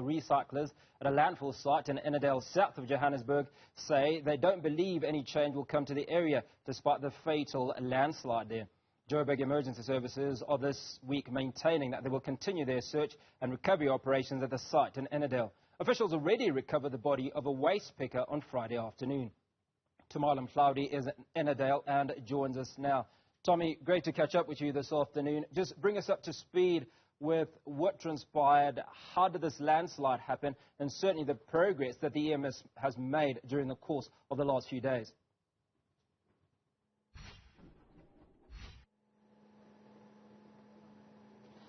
recyclers at a landfill site in Ennerdale South of Johannesburg say they don't believe any change will come to the area despite the fatal landslide there. Joburg Emergency Services are this week maintaining that they will continue their search and recovery operations at the site in Ennerdale. Officials already recovered the body of a waste picker on Friday afternoon. Tumaole Mohlaoli is in Ennerdale and joins us now. Tommy, great to catch up with you this afternoon. Just bring us up to speed with what transpired, how did this landslide happen, and certainly the progress that the EMS has made during the course of the last few days.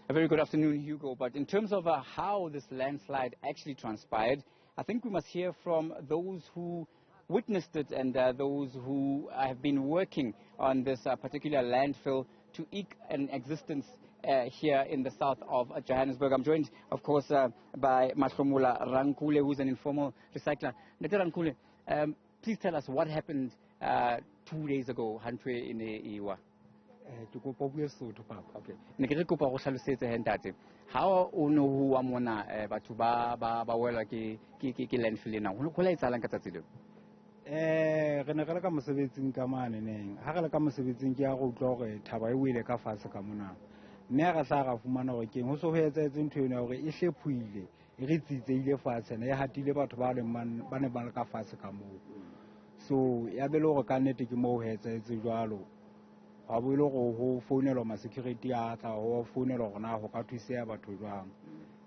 A very good afternoon, Hugo. But in terms of how this landslide actually transpired, I think we must hear from those who witnessed it and those who have been working on this particular landfill to eke an existence here in the south of Johannesburg. I'm joined, of course, by Mohlaoli Rankule, who's an informal recycler. Rankule, please tell us what happened 2 days ago. Okay. Ne ke re kopa go hlalosetse hentate. How o no wa mona batho ba wela ke landfill ena. Go la etsalang ka tsatsi leo? Re ne re le ka mosebetsing ka mane neng. Ha re le ka mosebetsing ke ya go utlwa gore thaba e wele ka fatshe ka mona. Mme ga sa ga fumana gore keng ho so ho etsetse ntho ena gore e hlephuile, e re tsitseile fatshe ne ya hatile batho ba le ba ne ba le ka fatshe ka moo. So ya be le gore ka nnete ke mo ho etsetse jwalo. Ha bo ile go founela ma security a tla ho founela gore na go ka thusa batho jwang.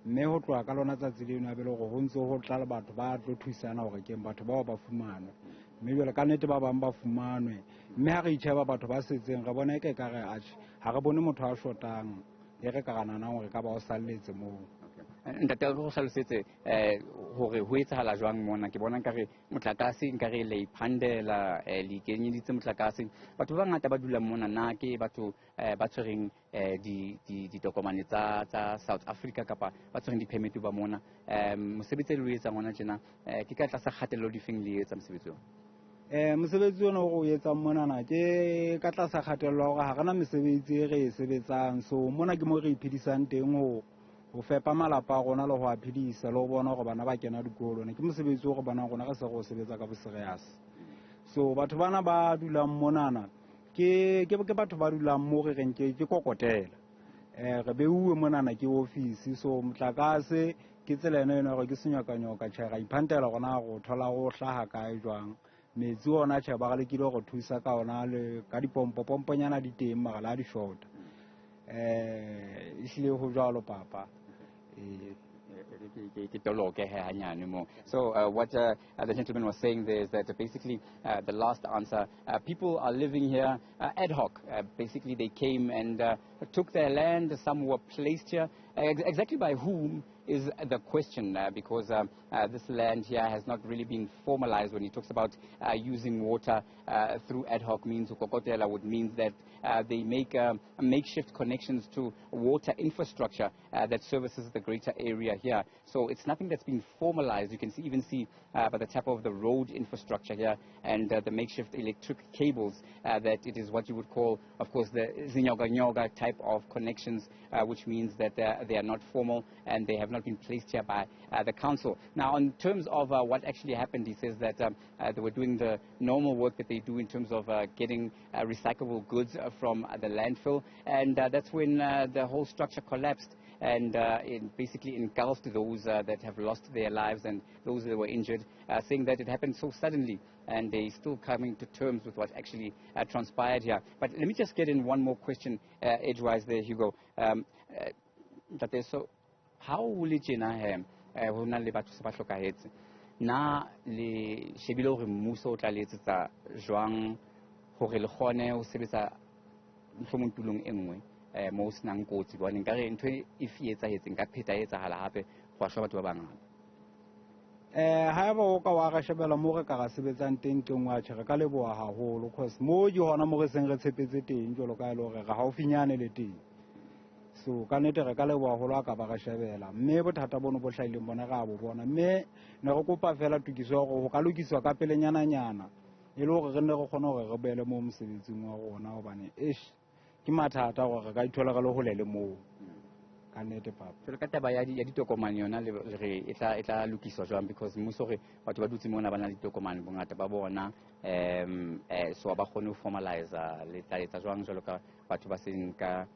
Mme ho tloa ka lona tsatsi le nna be le gore ho ntse ho tla le batho ba tlo thusana gore ke batho bao ba fumanwe. Mme jwale ka nnete ba bang ba fumanwe. Mme ha re itsheba batho ba setseng re bona e ka re ha re bone motho a shotang e re ka ganana gore ka ba o salletse moo. Ntate go hlalosetse hore ho etsahala jwang mona ke bona nkare motlakase nkare le iphandela le kenyeditse motlakase batho ba ngata ba dulang mona na ke batho ba tshwereng ditokomane tsa South Africa kapa ba tshwereng di-permit ba mona mosebetsi le etsa ngwana tjena ke ka tlasa kgatello difeng le etsa mosebetsi ona mosebetsi ona o etsang mona na ke ka tlasa kgatello gore ha rena mesebetsi re e sebetsang so mona ke mo re iphedisang teng ho fepa malapa a rona le ho a phedisa le ho bona gore bana ba kena dikolo ne ke mosebetsi o go bana rona re se go sebetsa ka boserias. So batho bana ba dulang monana ke batho ba dulang mo re reng ke kokotela re beuwe monana ke office so motlakase ke tsela ena ena go ke senyakanyoka tshega iphantela gona go thola go hlaha kae jwang metsi ona tshega ba le kile go thusa ka ona le ka dipomponyana di teng magala di short isile ho jwalo papa. So what the gentleman was saying there is that basically the last answer, people are living here ad hoc. Basically they came and took their land. Some were placed here. Exactly by whom is the question because this land here has not really been formalized. When he talks about using water through ad hoc means, ukokotela would mean that they make makeshift connections to water infrastructure that services the greater area here. So it's nothing that's been formalized. You can even see by the tap of the road infrastructure here and the makeshift electric cables that it is what you would call, of course, the zinyoga type of connections, which means that they are not formal and they have not been placed here by the council. Now, in terms of what actually happened, he says that they were doing the normal work that they do in terms of getting recyclable goods from the landfill, and that's when the whole structure collapsed and it basically engulfed those that have lost their lives and those that were injured, saying that it happened so suddenly and they're still coming to terms with what actually transpired here. But let me just get in one more question edgewise there, Hugo. So how will it na le shebile hore mmuso o tla letsetsa jwang hore le kgone ho sebetsa mohlomong tulong e nngwe mo senang kotsi bona nka re ntho e fietsahetseng ka pheta etsahala hape go shwa batho ba bangata ha ba o ka wa ga shebela mo re ka ga sebetsang teng ke ngwa tshega ka leboa haholo cause mo di hona mo re seng re tshepetse teng jolo ka ile hore ga haufinyane le teng. So ka nete re ka leboa holo a ka ba ga shebela mme bothata bono bo hlaileng bona ga bo bona mme ne go kopa fela tukiso go ka lokiswa ka pelenyana nyana e le gore re ne go kgona gore re bele mo mosebetsing wa rona hobane ke mathata gore re ka ithola ga le go lele moo. ka nnete papa. Jwalo ka taba ya ditokomane yona re e tla lokiswa jwang, because mmuso re batho ba dutse mona ba na le ditokomane bongata ba bona so ba kgone ho formalize le tla etsa jwang jwalo ka batho ba seng ka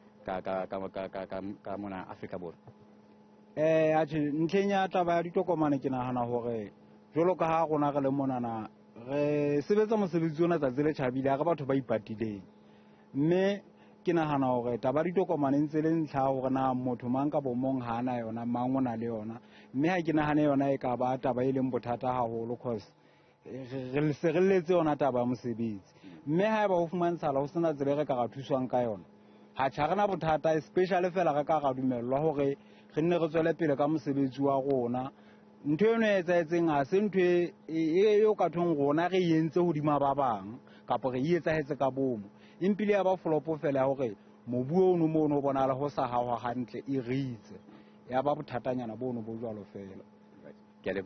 mona Afrika Borwa. Atjhe ntlheng ya taba ya ditokomane ke nahana hore jwalo ka ha rona re le monana re sebetsa mosebetsi ona tsatsi le tjhabile ha re batho ba ipatileng, mme ke nahana hore taba ya ditokomane ntse le ntlha hore na motho mang ka bomong ha ana yona, mang o na le yona, mme ha ke nahane yona e ka ba taba e leng bothata haholo, cause re se re letse yona taba ya mosebetsi, mme ha eba ho fumantshala ho sena tsela re ka ra thuswang ka yona, ha rena bothata, especially fela re ka ra dumellwa hore re nne re tswele pele ka mosebetsi wa rona. Ntho eno e etsahetseng ha se ntho eo ka thong rona re entse hodima ba bang kapa re etsahetse ka bomo, impile ya ba folopo fela ya hore mobu ono mono bona le ho sa hawa hantle e reitse ya ba bothatanyana bono bo jwalo fela. That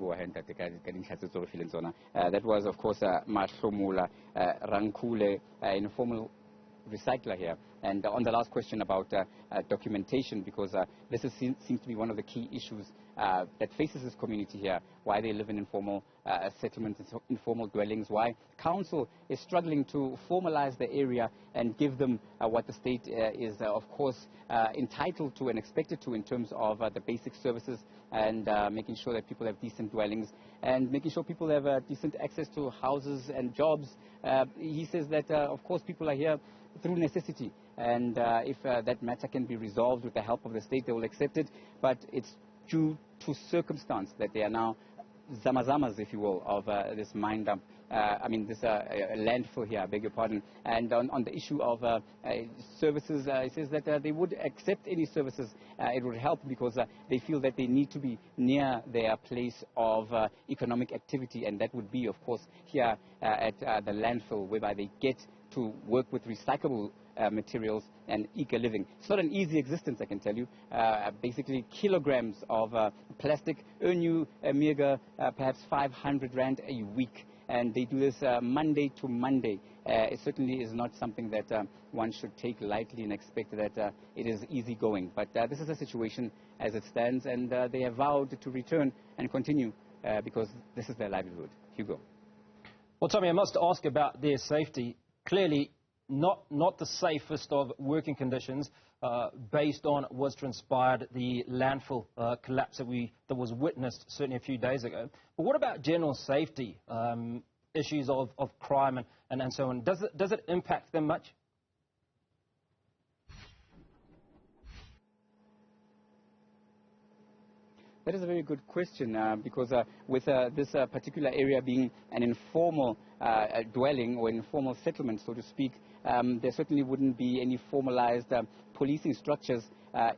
was, of course, Mohlaoli Rankule, informal recycler here. And on the last question about documentation, because this seems to be one of the key issues that faces this community here, why they live in informal settlements, informal dwellings, why council is struggling to formalize the area and give them what the state is, of course, entitled to and expected to in terms of the basic services and making sure that people have decent dwellings and making sure people have decent access to houses and jobs. He says that, of course, people are here through necessity, and if that matter can be resolved with the help of the state, they will accept it, but it's due to circumstance that they are now zamazamas, if you will, of this mine dump. This landfill here, I beg your pardon. And on the issue of services, he says that they would accept any services. It would help because they feel that they need to be near their place of economic activity, and that would be, of course, here at the landfill, whereby they get to work with recyclable materials and eco-living. It's not an easy existence, I can tell you. Basically, kilograms of plastic earn you a meager, perhaps 500 Rand a week. And they do this Monday to Monday. It certainly is not something that one should take lightly and expect that it is easy going. But this is a situation as it stands, and they have vowed to return and continue because this is their livelihood. Hugo. Well, Tommy, I must ask about their safety. Clearly, not the safest of working conditions based on what's transpired, the landfill collapse that was witnessed certainly a few days ago. But what about general safety, issues of crime and so on? Does it impact them much? That is a very good question because with this particular area being an informal dwelling or informal settlement, so to speak, there certainly wouldn't be any formalized policing structures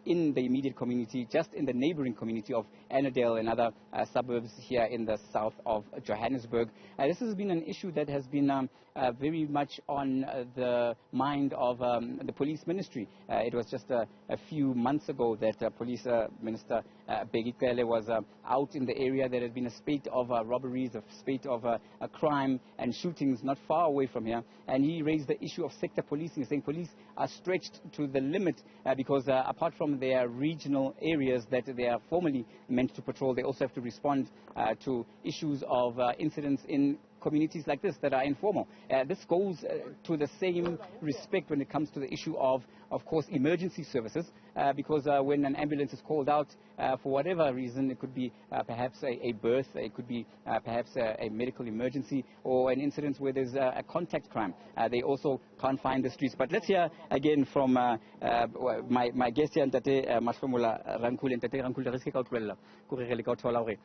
in the immediate community, just in the neighboring community of Ennerdale and other suburbs here in the south of Johannesburg. This has been an issue that has been very much on the mind of the police ministry. It was just a few months ago that Police Minister Begitele was out in the area. There had been a spate of robberies, a spate of crime and shootings not far away from here, and he raised the issue of sector policing, saying police are stretched to the limit because apart from their regional areas that they are formally meant to patrol, they also have to respond to issues of incidents in communities like this that are informal. This goes to the same respect when it comes to the issue of course, emergency services, because when an ambulance is called out for whatever reason, it could be perhaps a birth, it could be perhaps a medical emergency or an incident where there's a contact crime. They also can't find the streets. But let's hear again from my guest here, Ntate Mohlaoli Rankule. Ntate Rankule, re se ka utlwella ko re le ka thola hore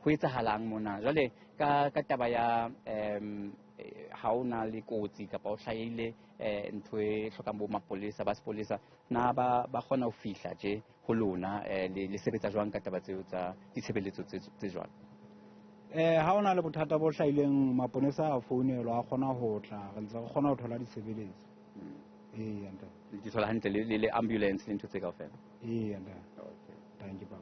ho etsahalang mona jwale ka taba ya ha ona le kotsi kapa o hlahile ntho e hlokang bo mapolesa ba sepolesa na ba kgona ho fihla je ho lona le sebetsa jwang ka taba tseo tsa ditshebeletso tse jwang? Ha ona le bothata bo hlahileng maponesa a founelwa a kgona ho tla re ntse re kgona ho thola ditshebeletso. Nta di thola hantle le ambulance le ntho tse kaofela. Nta. Okay, thank you, Papa.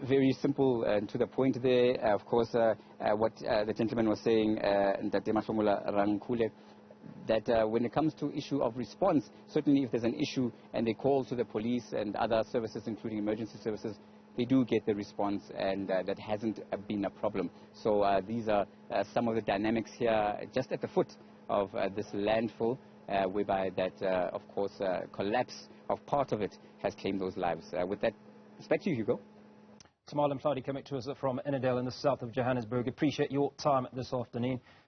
Very simple and to the point there. Of course, what the gentleman was saying, Ntate Mohlaoli Rankule, that when it comes to issue of response, certainly if there's an issue and they call to the police and other services, including emergency services, they do get the response, and that hasn't been a problem. So these are some of the dynamics here, just at the foot of this landfill, whereby that, of course, collapse of part of it has claimed those lives. With that, back to you, Hugo. Tumaole Mohlaoli coming to us from Ennerdale in the south of Johannesburg. Appreciate your time this afternoon.